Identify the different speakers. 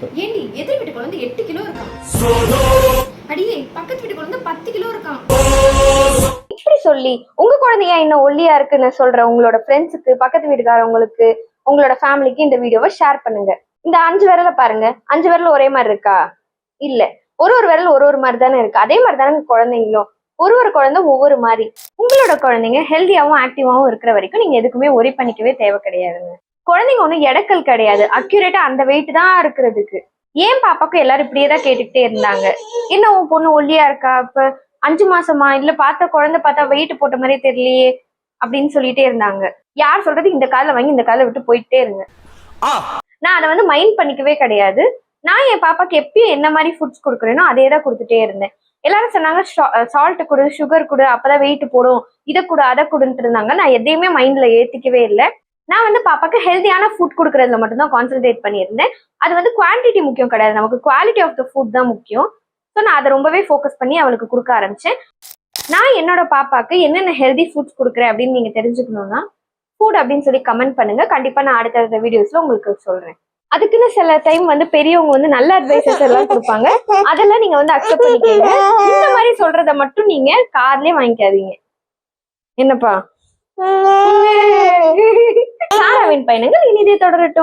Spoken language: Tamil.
Speaker 1: ஏண்டி எதிர் வீட்டு குழந்தை 8 கிலோ இருக்கான். அடியே பக்கத்து வீட்டு குழந்தை 10 கிலோ இருக்கான்.
Speaker 2: இப்படி சொல்லி உங்க குழந்தைய இன்னும் ஒல்லியா இருக்குன்னு சொல்ற உங்களோட ஃப்ரெண்ட்ஸுக்கு, பக்கத்து வீட்டுக்காரவங்களுக்கு, உங்களோட ஃபேமிலிக்கு இந்த வீடியோவை ஷேர் பண்ணுங்க. இந்த 5 விரலை பாருங்க, 5 விரல் ஒரே மாதிரி இருக்கா? இல்ல, ஒரு விரல் ஒரு மாதிரி தானே இருக்கு. அதே மாதிரி தானே குழந்தைங்களும், ஒரு குழந்தை ஒவ்வொரு மாதிரி. உங்களோட குழந்தைங்க ஹெல்த்தியாவும் ஆக்டிவாவும் இருக்கிற வரைக்கும் நீங்க எதுக்குமே ஒரி பண்ணிக்கவே தேவை கிடையாதுங்க. குழந்தைங்க ஒன்றும் எடக்கல் கிடையாது, அக்யூரேட்டா அந்த வெயிட் தான் இருக்கிறதுக்கு. ஏன் பாப்பாக்கும் எல்லாரும் இப்படியேதான் கேட்டுக்கிட்டே இருந்தாங்க, என்ன உன் பொண்ணு ஒல்லியா இருக்கா, இப்ப 5 மாசமா, இல்ல பார்த்த குழந்தை பார்த்தா வெயிட் போட்ட மாதிரியே தெரியலையே அப்படின்னு சொல்லிட்டே இருந்தாங்க. யார் சொல்றது இந்த காலை வாங்கி இந்த காலை விட்டு போயிட்டே இருங்க. நான் அதை வந்து மைண்ட் பண்ணிக்கவே கிடையாது. நான் என் பாப்பாக்கு எப்பயும் என்ன மாதிரி ஃபுட்ஸ் கொடுக்குறேனோ அதே தான் கொடுத்துட்டே இருந்தேன். எல்லாரும் சொன்னாங்க சால்ட் கொடு, சுகர் கொடு, அப்பதான் வெயிட் போடும், இதை கொடு அதை கொடுன்ட்டு இருந்தாங்க. நான் எதையுமே மைண்ட்ல ஏத்திக்கவே இல்லை. நான் வந்து பாப்பாக்கு ஹெல்த்தியான ஃபுட் கொடுக்கறதுல மட்டும்தான் கான்சென்ட்ரேட் பண்ணியிருந்தேன். அது வந்து குவான்டிட்டி முக்கியம் கிடையாது, நமக்கு குவாலிட்டி ஆஃப் த ஃபுட் தான் முக்கியம். ஸோ நான் அதை ரொம்பவே ஃபோக்கஸ் பண்ணி அவளுக்கு கொடுக்க ஆரம்பிச்சேன். நான் என்னோட பாப்பாக்கு என்னென்ன ஹெல்தி ஃபுட்ஸ் கொடுக்குறேன் அப்படின்னு நீங்க தெரிஞ்சுக்கணும்னா ஃபுட் அப்படின்னு சொல்லி கமெண்ட் பண்ணுங்க. கண்டிப்பா நான் அடுத்தடுத்த வீடியோஸ்ல உங்களுக்கு சொல்றேன். அதுக்குன்னு சில டைம் வந்து பெரியவங்க வந்து நல்ல அட்வைசஸ் எல்லாம் கொடுப்பாங்க, அதெல்லாம் நீங்க வந்து அக்செப்ட் பண்ணிக்கீங்க. இந்த மாதிரி சொல்றத மட்டும் நீங்க கார்லயே வாங்கிக்காதீங்க. என்னப்பா? சாராவின் பயணங்கள் இனிதே தொடரட்டும்.